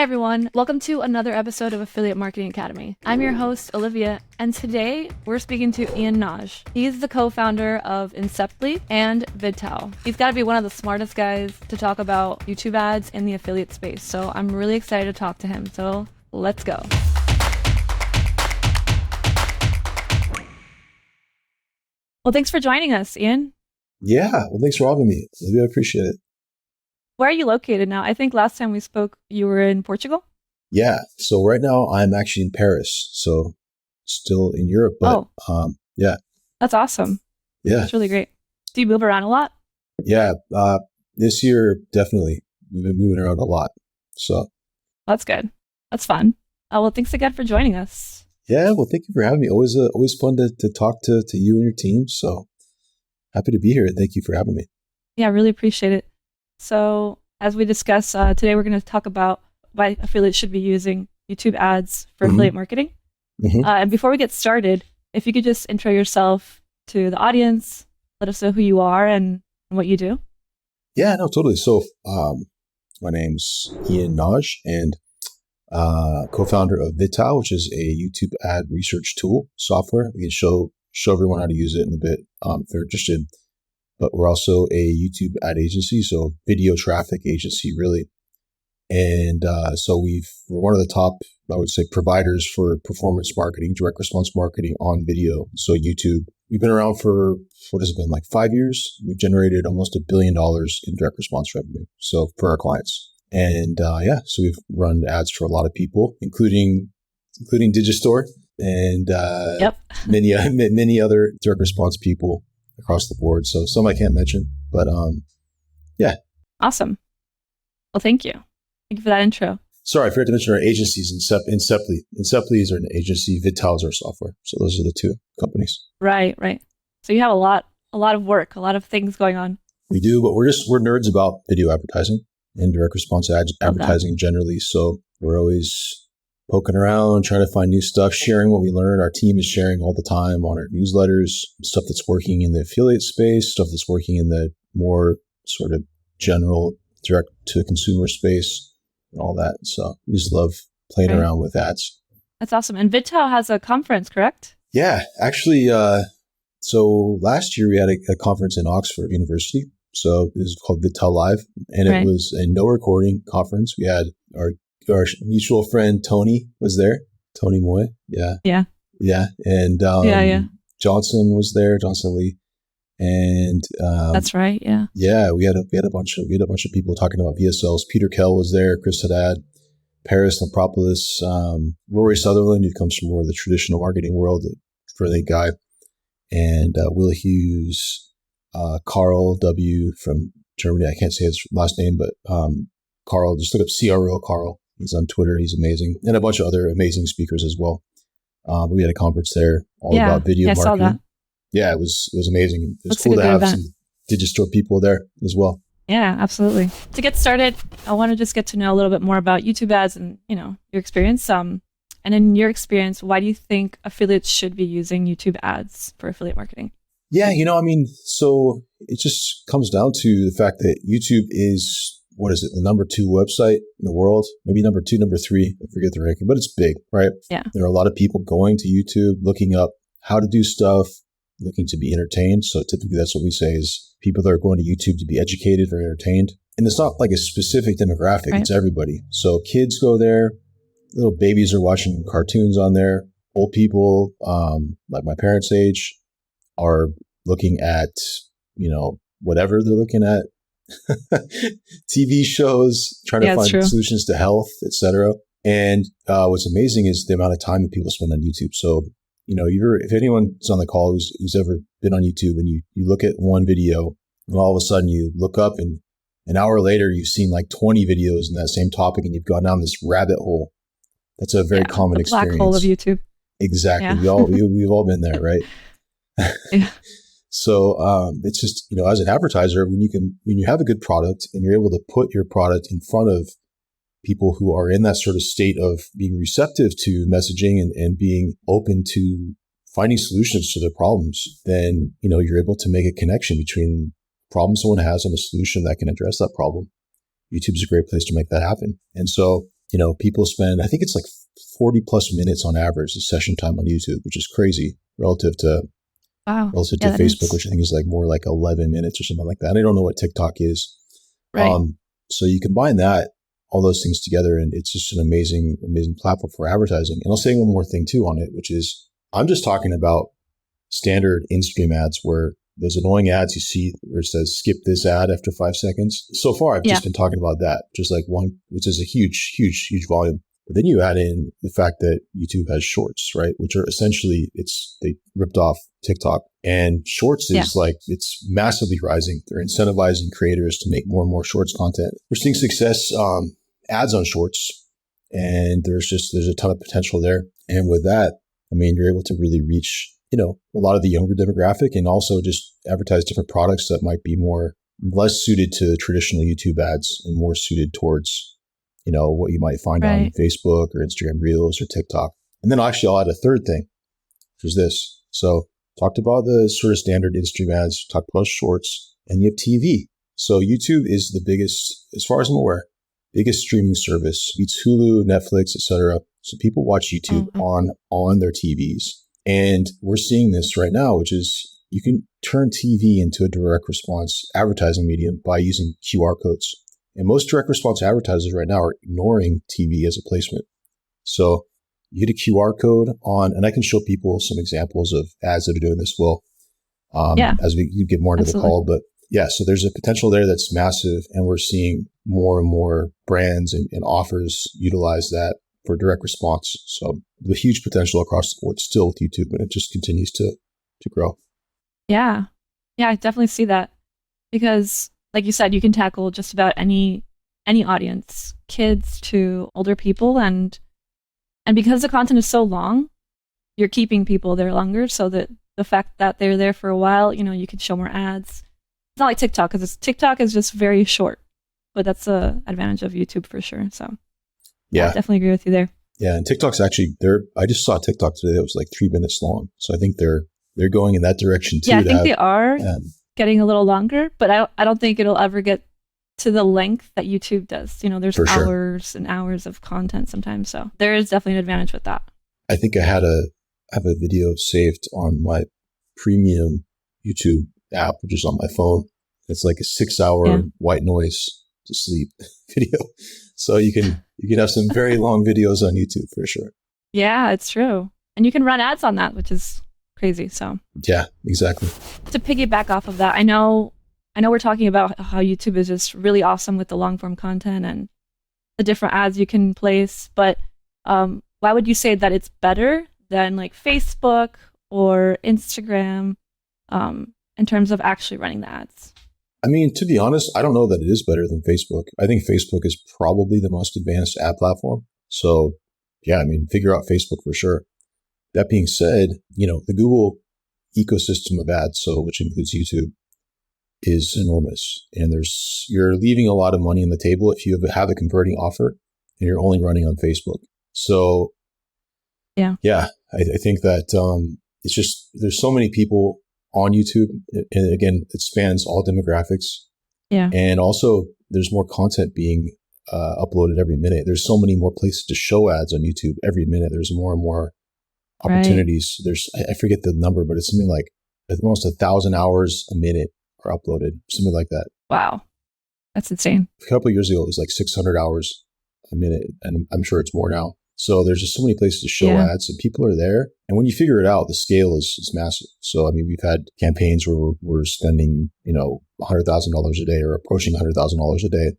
everyone. Welcome to another episode of Affiliate Marketing Academy. I'm your host, Olivia, and today we're speaking to Nagy. He's the co-founder of Inceptly and VidTao. He's got to be one of the smartest guys to talk about YouTube ads in the affiliate space, so I'm really excited to talk to him. So let's go. Well, thanks for joining us, Ian. Yeah, well, thanks for having me, Olivia. I appreciate it. Where are you located now? I think last time we spoke, you were in Portugal? Yeah, so right now I'm actually in Paris, so still in Europe, but yeah. That's awesome. Yeah. That's really great. Do you move around a lot? Yeah, this year, definitely. We've been moving around a lot, so. That's good. That's fun. Well, thanks again for joining us. Yeah, well, thank you for having me. Always fun to talk to you and your team, so happy to be here. Thank you for having me. Yeah, I really appreciate it. So as we discussed, today we're going to talk about why affiliates should be using YouTube ads for affiliate marketing. And before we get started, if you could just intro yourself to the audience, let us know who you are and what you do. Yeah, no, totally. So my name's Ian Nagy, and co-founder of VidTao, which is a YouTube ad research tool software. We can show everyone how to use it in a bit if they're interested. But we're also a YouTube ad agency, so video traffic agency, really. And so we're one of the top, I would say, providers for performance marketing, direct response marketing on video. So YouTube, we've been around for, what has it been, like 5 years? We've generated almost $1 billion in direct response revenue, so for our clients. And so we've run ads for a lot of people, including Digistore and many other direct response people across the board. So some I can't mention, but yeah. Awesome. Well, thank you. Thank you for that intro. Sorry, I forgot to mention our agencies, Inceptly. Inceptly is our agency, VidTao is our software. So those are the two companies. Right. So you have a lot of work, a lot of things going on. We do, but we're nerds about video advertising and direct response advertising generally. So we're always poking around, trying to find new stuff, sharing what we learn. Our team is sharing all the time on our newsletters, stuff that's working in the affiliate space, stuff that's working in the more sort of general direct to consumer space and all that. So we just love playing around with ads. That's awesome. And VidTao has a conference, correct? Yeah, actually, so last year we had a conference in Oxford University. So it was called VidTao Live, and it was a no recording conference. We had our mutual friend Tony was there. Tony Moy. Yeah. And Johnson was there, Johnson Lee. And that's right. Yeah. Yeah, we had a bunch of people talking about VSLs. Peter Kell was there, Chris Haddad, Paris Lampropoulos, Rory Sutherland, who comes from more of the traditional marketing world, brilliant guy, and Will Hughes, Carl W. from Germany. I can't say his last name, but Carl, just look up CRO Carl. He's on Twitter. He's amazing. And a bunch of other amazing speakers as well. But we had a conference there all about video marketing. I saw that. Yeah, it was amazing. It was cool to have some Digistore people there as well. Yeah, absolutely. To get started, I want to just get to know a little bit more about YouTube ads and, your experience. And in your experience, why do you think affiliates should be using YouTube ads for affiliate marketing? Yeah, so it just comes down to the fact that YouTube is, what is it, the number 2 website in the world? Maybe number 2, number 3, I forget the ranking, but it's big, right? Yeah. There are a lot of people going to YouTube, looking up how to do stuff, looking to be entertained. So typically that's what we say is people that are going to YouTube to be educated or entertained. And it's not like a specific demographic, It's everybody. So kids go there, little babies are watching cartoons on there, old people, like my parents' age, are looking at, whatever they're looking at, TV shows, trying to find solutions to health, etc. And what's amazing is the amount of time that people spend on YouTube. So, if anyone's on the call who's ever been on YouTube and you look at one video and all of a sudden you look up and an hour later you've seen like 20 videos in that same topic and you've gone down this rabbit hole. That's a very common experience. Black hole of YouTube. Exactly. Yeah. We've all been there, right? Yeah. So it's just, as an advertiser, when you have a good product and you're able to put your product in front of people who are in that sort of state of being receptive to messaging and being open to finding solutions to their problems, then, you're able to make a connection between problem someone has and a solution that can address that problem. YouTube's a great place to make that happen. And so people spend, I think it's like 40 plus minutes on average, the session time on YouTube, which is crazy relative to Wow. Facebook, which I think is like more like 11 minutes or something like that. And I don't know what TikTok is. Right. So you combine all those things together, and it's just an amazing, amazing platform for advertising. And I'll say one more thing too on it, which is I'm just talking about standard in-stream ads where those annoying ads you see where it says skip this ad after 5 seconds. So far, I've just been talking about that, just like one, which is a huge, huge, huge volume. But then you add in the fact that YouTube has shorts, right? Which are essentially, they ripped off TikTok. And shorts is it's massively rising. They're incentivizing creators to make more and more shorts content. We're seeing success, ads on shorts, and there's a ton of potential there. And with that, I mean, you're able to really reach, a lot of the younger demographic, and also just advertise different products that might be less suited to traditional YouTube ads and more suited towards, what you might find on Facebook or Instagram Reels or TikTok. And then actually I'll add a third thing, which is this. So talked about the sort of standard in-stream ads, talked about shorts, and you have TV. So YouTube is the biggest, as far as I'm aware, biggest streaming service, beats Hulu, Netflix, etc. So people watch YouTube on their TVs. And we're seeing this right now, which is you can turn TV into a direct response advertising medium by using QR codes. And most direct response advertisers right now are ignoring TV as a placement. So you get a QR code on, and I can show people some examples of ads that are doing this well as we get more into the call. But so there's a potential there that's massive, and we're seeing more and more brands and offers utilize that for direct response. So the huge potential across the board still with YouTube, and it just continues to grow. Yeah. Yeah, I definitely see that, because like you said, you can tackle just about any audience, kids to older people, and because the content is so long, you're keeping people there longer, so that the fact that they're there for a while, you can show more ads. It's not like TikTok, because TikTok is just very short, but that's the advantage of YouTube for sure. So I definitely agree with you there. Yeah, and TikTok's actually I just saw TikTok today that was like 3 minutes long. So I think they're going in that direction too. Yeah, I think they are getting a little longer, but I don't think it'll ever get to the length that YouTube does. There's hours and hours of content sometimes. So there is definitely an advantage with that. I think I have a video saved on my premium YouTube app, which is on my phone. It's like a 6-hour white noise to sleep video. So you can have some very long videos on YouTube for sure. Yeah, it's true. And you can run ads on that, which is crazy. So yeah, exactly. To piggyback off of that, I know we're talking about how YouTube is just really awesome with the long form content and the different ads you can place, but why would you say that it's better than like Facebook or Instagram in terms of actually running the ads? I mean, to be honest, I don't know that it is better than Facebook. I think Facebook is probably the most advanced ad platform. So yeah, I mean, figure out Facebook for sure. That being said, the Google ecosystem of ads, so which includes YouTube, is enormous. And you're leaving a lot of money on the table if you have a converting offer and you're only running on Facebook. So yeah, I think that it's just, there's so many people on YouTube. And again, it spans all demographics. Yeah. And also there's more content being uploaded every minute. There's so many more places to show ads on YouTube every minute. There's more and more opportunities. There's, I forget the number, but it's something like almost 1,000 hours a minute are uploaded, something like that. Wow. That's insane. A couple of years ago, it was like 600 hours a minute, and I'm sure it's more now. So there's just so many places to show ads, and people are there. And when you figure it out, the scale is massive. So, I mean, we've had campaigns where we're spending, $100,000 a day or approaching $100,000 a day,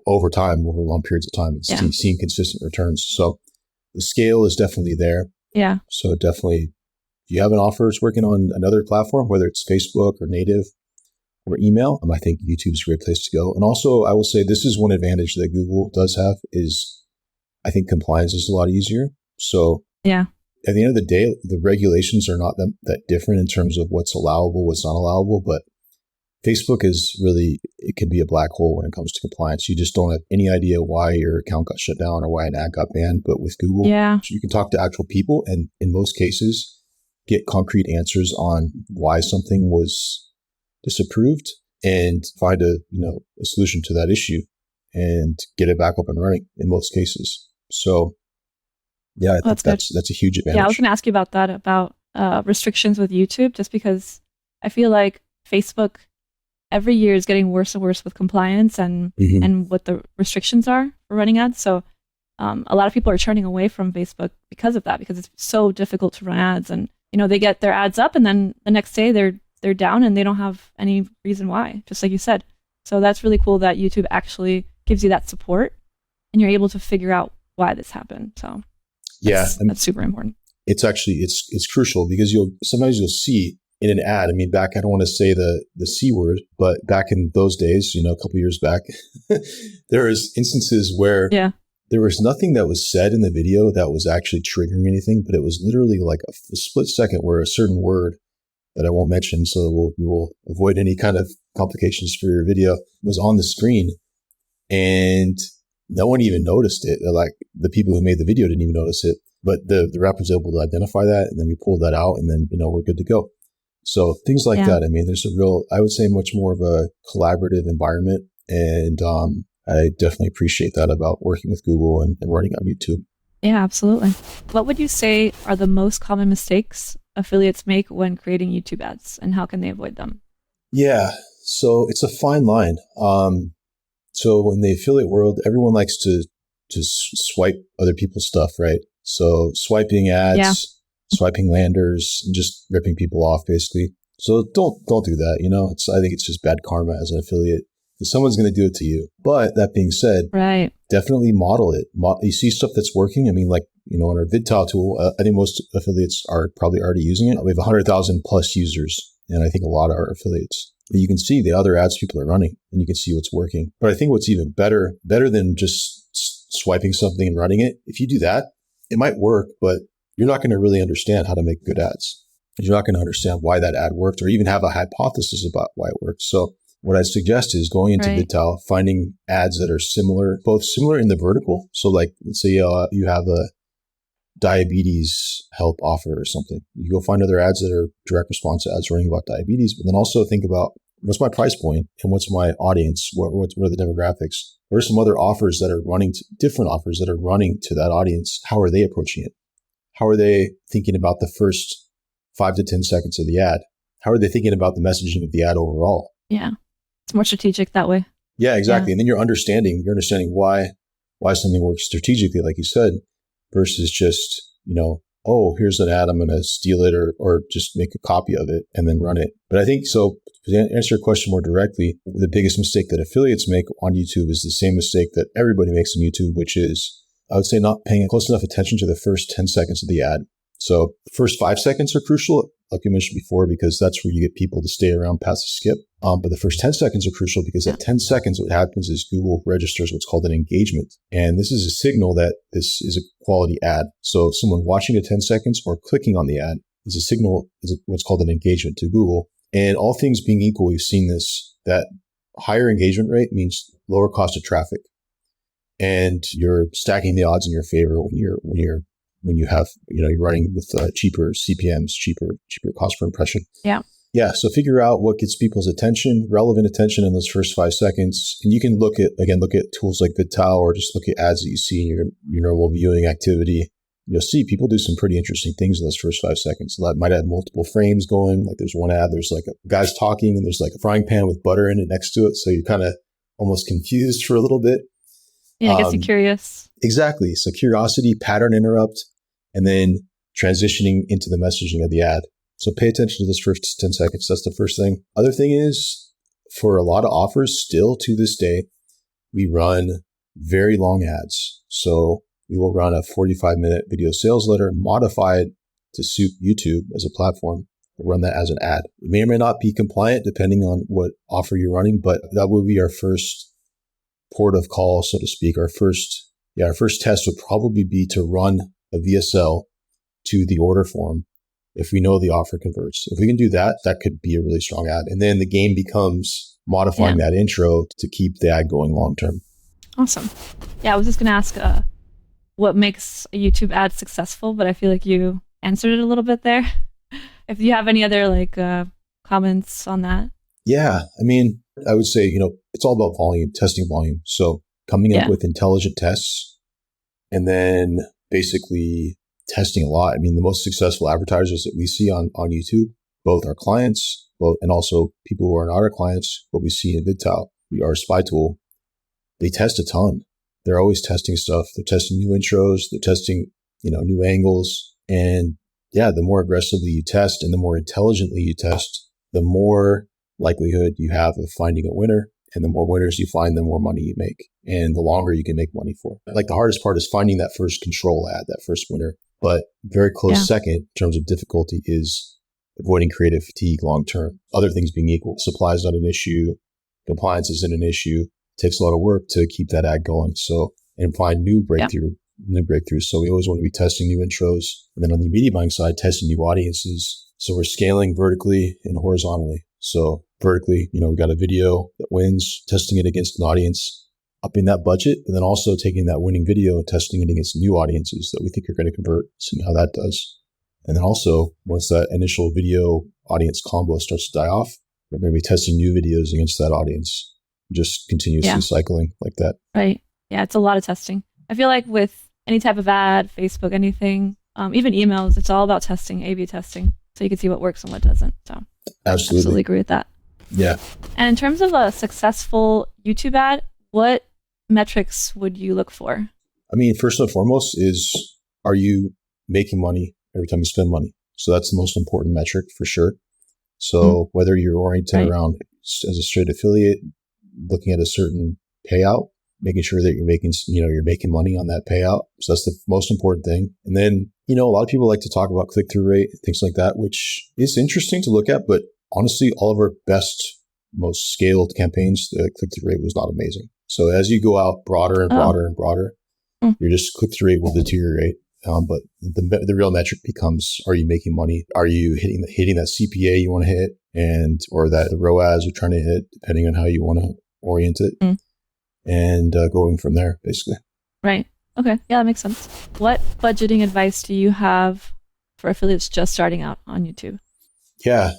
over time, over long periods of time, and seeing consistent returns. So the scale is definitely there. Yeah. So definitely, if you have an offer that's working on another platform, whether it's Facebook or native or email, I think YouTube's a great place to go. And also, I will say this is one advantage that Google does have is I think compliance is a lot easier. So at the end of the day, the regulations are not that different in terms of what's allowable, what's not allowable. But Facebook is really, it can be a black hole when it comes to compliance. You just don't have any idea why your account got shut down or why an ad got banned. But with Google, you can talk to actual people and in most cases get concrete answers on why something was disapproved and find a solution to that issue. and get it back up and running in most cases. So yeah, I think that's a huge advantage. Yeah, I was going to ask you about that, about restrictions with YouTube, just because I feel like Facebook every year is getting worse and worse with compliance and what the restrictions are for running ads. So a lot of people are turning away from Facebook because of that, because it's so difficult to run ads, and they get their ads up and then the next day they're down and they don't have any reason why, just like you said. So that's really cool that YouTube actually gives you that support and you're able to figure out why this happened. So that's super important. It's actually, it's crucial, because sometimes you'll see in an ad, I don't want to say the C word, but back in those days, a couple years back, there is instances where there was nothing that was said in the video that was actually triggering anything, but it was literally like a split second where a certain word that I won't mention, so we will avoid any kind of complications for your video, was on the screen, and no one even noticed it. Like, the people who made the video didn't even notice it, but the rep was able to identify that, and then we pulled that out, and then we're good to go. So things like that. There's I would say, much more of a collaborative environment, and I definitely appreciate that about working with Google and running on YouTube. Yeah, absolutely. What would you say are the most common mistakes affiliates make when creating YouTube ads, and how can they avoid them? Yeah, so it's a fine line. So in the affiliate world, everyone likes to swipe other people's stuff, right? So swiping ads, swiping landers, and just ripping people off, basically. So don't do that. I think it's just bad karma as an affiliate, because someone's going to do it to you. But that being said, definitely model it. You see stuff that's working. On our VidTao tool, I think most affiliates are probably already using it. We have 100,000 plus users, and I think a lot of our affiliates. You can see the other ads people are running, and you can see what's working. But I think what's even better than just swiping something and running it, if you do that, it might work, but you're not going to really understand how to make good ads. You're not going to understand why that ad worked, or even have a hypothesis about why it worked. So what I suggest is going into VidTao, finding ads that are similar, both similar in the vertical. So like, let's say you have a diabetes help offer or something. You go find other ads that are direct response ads running about diabetes, but then also think about, what's my price point and what's my audience? What are the demographics? What are some other offers that are running, different offers that are running to that audience? How are they approaching it? How are they thinking about the first 5 to 10 seconds of the ad? How are they thinking about the messaging of the ad overall? Yeah. It's more strategic that way. Yeah, exactly. And then you're understanding why something works strategically, like you said, versus just, here's an ad, I'm going to steal it or just make a copy of it and then run it. But I think, so to answer your question more directly, the biggest mistake that affiliates make on YouTube is the same mistake that everybody makes on YouTube, which is, I would say, not paying close enough attention to the first 10 seconds of the ad. So the first 5 seconds are crucial, like you mentioned before, because that's where you get people to stay around past the skip. But the first 10 seconds are crucial, because at 10 seconds, what happens is Google registers what's called an engagement. And this is a signal that this is a quality ad. So someone watching at 10 seconds or clicking on the ad is a signal, what's called an engagement to Google. And all things being equal, we've seen this, that higher engagement rate means lower cost of traffic. And you're stacking the odds in your favor when you're running with cheaper CPMs, cheaper cost per impression. Yeah. So figure out what gets people's attention, relevant attention in those first 5 seconds. And you can look at tools like VidTao, or just look at ads that you see in your normal viewing activity. You'll see people do some pretty interesting things in those first 5 seconds. That might have multiple frames going. Like, there's one ad, there's like a guy's talking and there's like a frying pan with butter in it next to it. So you're kind of almost confused for a little bit. Yeah, I guess you're curious. Exactly. So curiosity, pattern interrupt, and then transitioning into the messaging of the ad. So pay attention to those first 10 seconds. That's the first thing. Other thing is, for a lot of offers, still to this day, we run very long ads. So we will run a 45-minute video sales letter modified to suit YouTube as a platform. We'll run that as an ad. It may or may not be compliant depending on what offer you're running, but that would be our first port of call, so to speak. Our first test would probably be to run a VSL to the order form if we know the offer converts. If we can do that, that could be a really strong ad. And then the game becomes modifying that intro to keep the ad going long term. Awesome. Yeah, I was just going to ask what makes a YouTube ad successful, but I feel like you answered it a little bit there. If you have any other comments on that. Yeah, I mean, I would say, it's all about volume, testing volume. So coming up with intelligent tests, and then basically testing a lot. I mean, the most successful advertisers that we see on YouTube, both our clients, and also people who are not our clients, what we see in VidTao, our spy tool, they test a ton. They're always testing stuff. They're testing new intros. They're testing, new angles. And yeah, the more aggressively you test and the more intelligently you test, the more likelihood you have of finding a winner. And the more winners you find, the more money you make. And the longer you can make money for. Like the hardest part is finding that first control ad, that first winner. But very close second in terms of difficulty is avoiding creative fatigue long term. Other things being equal. Supply is not an issue. Compliance isn't an issue. It takes a lot of work to keep that ad going. So, and find new breakthroughs. So we always want to be testing new intros. And then on the media buying side, testing new audiences. So we're scaling vertically and horizontally. So vertically, we got a video that wins, testing it against an audience, upping that budget, and then also taking that winning video and testing it against new audiences that we think are going to convert, seeing how that does. And then also, once that initial video audience combo starts to die off, we're going to be testing new videos against that audience, just continuously cycling like that. Right. Yeah, it's a lot of testing. I feel like with any type of ad, Facebook, anything, even emails, it's all about testing, A/B testing, so you can see what works and what doesn't. So absolutely agree with that. Yeah. And in terms of a successful YouTube ad, what metrics would you look for? I mean, first and foremost is, are you making money every time you spend money? So that's the most important metric for sure. So whether you're oriented around as a straight affiliate, looking at a certain payout, making sure that you're making money on that payout. So that's the most important thing. And then, a lot of people like to talk about click-through rate, things like that, which is interesting to look at. But honestly, all of our best, most scaled campaigns, the click-through rate was not amazing. So as you go out broader and broader and broader, your just click-through rate will deteriorate. But the real metric becomes, are you making money? Are you hitting that CPA you want to hit, or that the ROAS you're trying to hit, depending on how you want to orient it, and going from there, basically. Right. Okay. Yeah, that makes sense. What budgeting advice do you have for affiliates just starting out on YouTube? Yeah,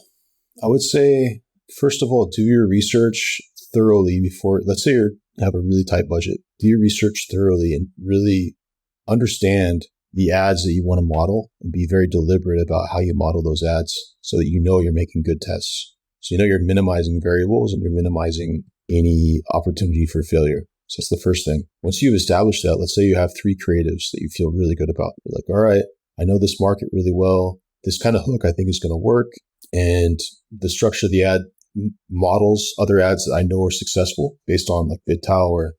I would say, first of all, do your research thoroughly before, let's say you have a really tight budget. Do your research thoroughly and really understand the ads that you want to model, and be very deliberate about how you model those ads so that you're making good tests. So you're minimizing variables and you're minimizing any opportunity for failure. So that's the first thing. Once you've established that, let's say you have 3 creatives that you feel really good about. You're like, all right, I know this market really well. This kind of hook I think is going to work. And the structure of the ad models other ads that I know are successful based on like VidTao or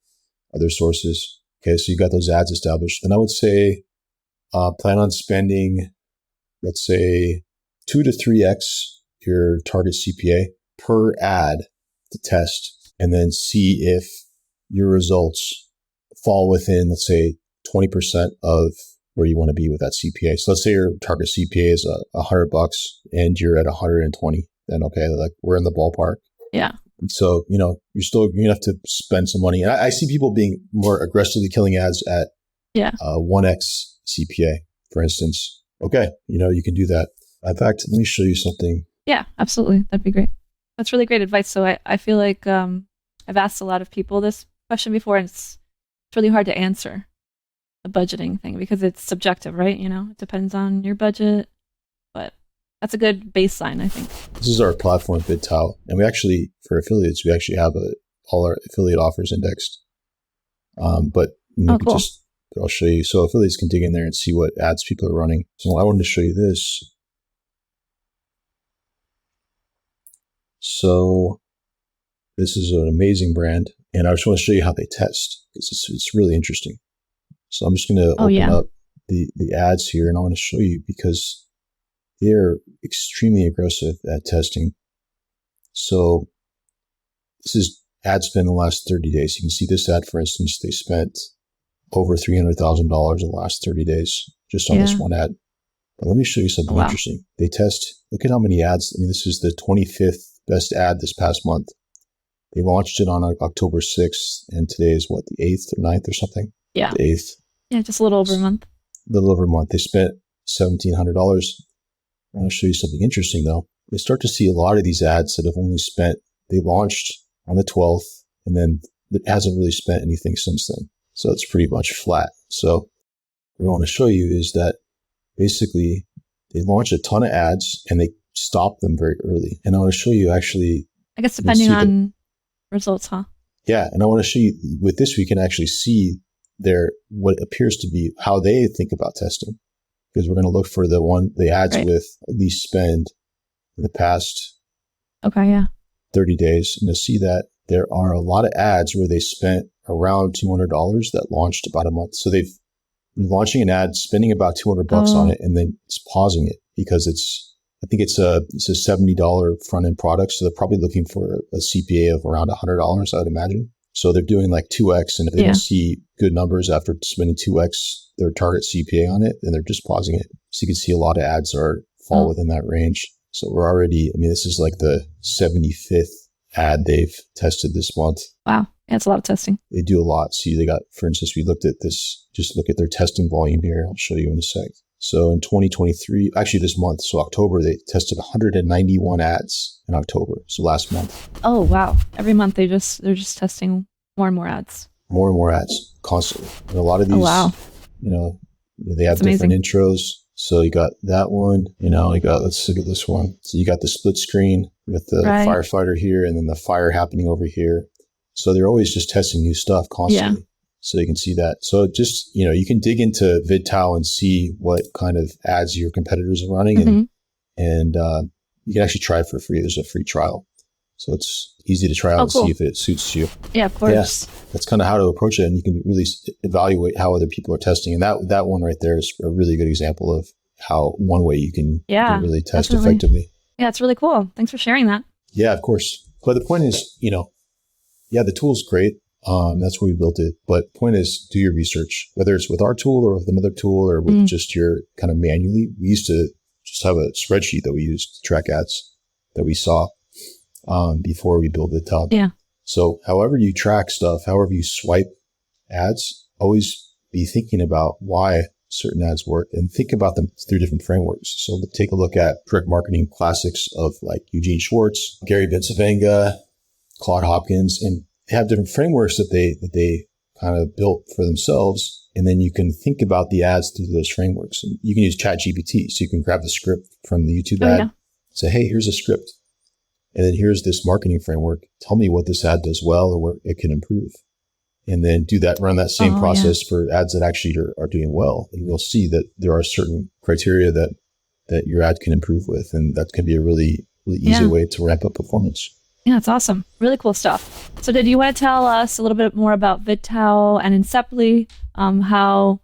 other sources. Okay, so you got those ads established. Then I would say plan on spending, let's say, 2 to 3x your target CPA per ad to test, and then see if your results fall within, let's say, 20% of where you want to be with that CPA. So let's say your target CPA is $100 and you're at 120. Then okay, like we're in the ballpark. Yeah. So, you're going to have to spend some money. And I see people being more aggressively killing ads at 1x CPA, for instance. Okay, you can do that. In fact, let me show you something. Yeah, absolutely. That'd be great. That's really great advice. So I feel like I've asked a lot of people this question before, and it's really hard to answer the budgeting thing because it's subjective, right? It depends on your budget, but that's a good baseline, I think. This is our platform, VidTao. And for affiliates, we actually have all our affiliate offers indexed. But cool. I'll show you. So affiliates can dig in there and see what ads people are running. So I wanted to show you this. So this is an amazing brand. And I just want to show you how they test. It's really interesting. So I'm just going to open up the ads here, and I want to show you because they're extremely aggressive at testing. So this is ad spend in the last 30 days. You can see this ad, for instance, they spent over $300,000 in the last 30 days just on this one ad. But let me show you something interesting. They test, look at how many ads. I mean, this is the 25th best ad this past month. They launched it on October 6th, and today is what, the 8th or 9th or something? Yeah. The 8th. Yeah, just a little over a month. They spent $1,700. I want to show you something interesting, though. They start to see a lot of these ads that have only spent, they launched on the 12th, and then it hasn't really spent anything since then. So it's pretty much flat. So what I want to show you is that basically they launch a ton of ads and they stop them very early. And I want to show you actually, I guess depending on results, huh? Yeah. And I want to show you with this, we can actually see what appears to be how they think about testing, because we're going to look for the ads with at least spend in the past 30 days. And you'll see that there are a lot of ads where they spent around $200 that launched about a month. So they've been launching an ad, spending about $200 on it, and then it's pausing it because I think it's a $70 front end product. So they're probably looking for a CPA of around $100, I would imagine. So they're doing like 2x. And if they don't see good numbers after spending 2x their target CPA on it, then they're just pausing it. So you can see a lot of ads fall within that range. So we're already, this is like the 75th ad they've tested this month. Wow. Yeah, it's a lot of testing. They do a lot. See, they got, for instance, we looked at this, just look at their testing volume here. I'll show you in a sec. So in 2023, actually this month, so October, they tested 191 ads in October. So last month. Oh, wow. Every month they're just testing more and more ads. More and more ads constantly. And a lot of these, they have different intros. So you got that one, let's look at this one. So you got the split screen with the firefighter here and then the fire happening over here. So they're always just testing new stuff constantly. Yeah. So you can see that. So just, you can dig into VidTao and see what kind of ads your competitors are running and you can actually try it for free. There's a free trial. So it's easy to try out and see if it suits you. Yeah, of course. Yeah, that's kind of how to approach it. And you can really evaluate how other people are testing. And that one right there is a really good example of how one way you can really test effectively. Yeah, it's really cool. Thanks for sharing that. Yeah, of course. But the point is, the tool's great. That's why we built it. But the point is, do your research, whether it's with our tool or with another tool or with just your kind of manually. We used to just have a spreadsheet that we used to track ads that we saw before we built VidTao. Yeah. So however you track stuff, however you swipe ads, always be thinking about why certain ads work and think about them through different frameworks. So take a look at direct marketing classics of like Eugene Schwartz, Gary Bencivenga, Claude Hopkins, and they have different frameworks that they kind of built for themselves. And then you can think about the ads through those frameworks. And you can use ChatGPT. So you can grab the script from the YouTube ad, say, hey, here's a script. And then here's this marketing framework. Tell me what this ad does well or where it can improve. And then run that same process for ads that actually are doing well. And you'll see that there are certain criteria that your ad can improve with. And that can be a really, really easy way to ramp up performance. Yeah, it's awesome. Really cool stuff. So did you want to tell us a little bit more about VidTao and Inceptly, how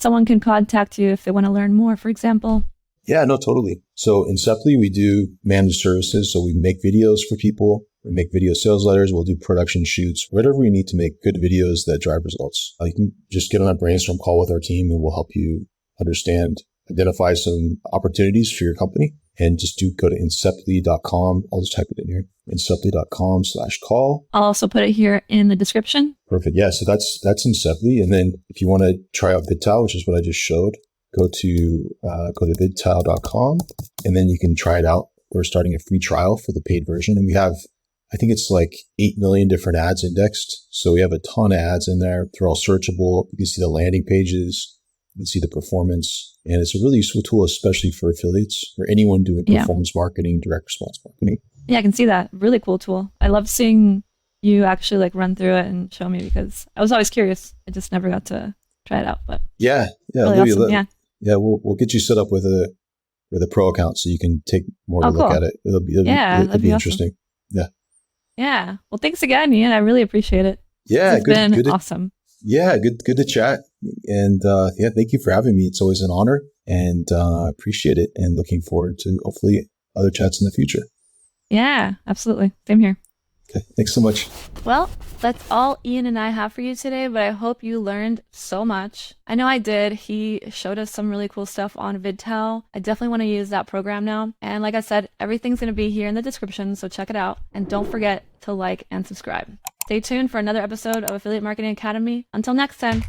someone can contact you if they want to learn more, for example? Yeah, no, totally. So Inceptly, we do managed services. So we make videos for people. We make video sales letters. We'll do production shoots, whatever we need to make good videos that drive results. You can just get on a brainstorm call with our team and we'll help you identify some opportunities for your company. And just go to Inceptly.com. I'll just type it in here. Inceptly.com/call. I'll also put it here in the description. Perfect. Yeah. So that's Inceptly. And then if you want to try out VidTao, which is what I just showed, go to VidTao.com and then you can try it out. We're starting a free trial for the paid version. And we have, I think it's like 8 million different ads indexed. So we have a ton of ads in there. They're all searchable. You can see the landing pages. You can see the performance. And it's a really useful tool, especially for affiliates or anyone doing performance marketing, direct response marketing. Yeah, I can see that. Really cool tool. I love seeing you actually run through it and show me because I was always curious. I just never got to try it out. But really awesome. We'll get you set up with a pro account so you can take more of a look at it. It'll be interesting. Awesome. Yeah. Well, thanks again, Ian. I really appreciate it. Yeah, it's been awesome. Yeah, good to chat. And thank you for having me. It's always an honor and I appreciate it and looking forward to hopefully other chats in the future. Yeah, absolutely. Same here. Okay, thanks so much. Well, that's all Ian and I have for you today, but I hope you learned so much. I know I did. He showed us some really cool stuff on VidTao. I definitely want to use that program now. And like I said, everything's going to be here in the description, so check it out. And don't forget to like and subscribe. Stay tuned for another episode of Affiliate Marketing Academy. Until next time.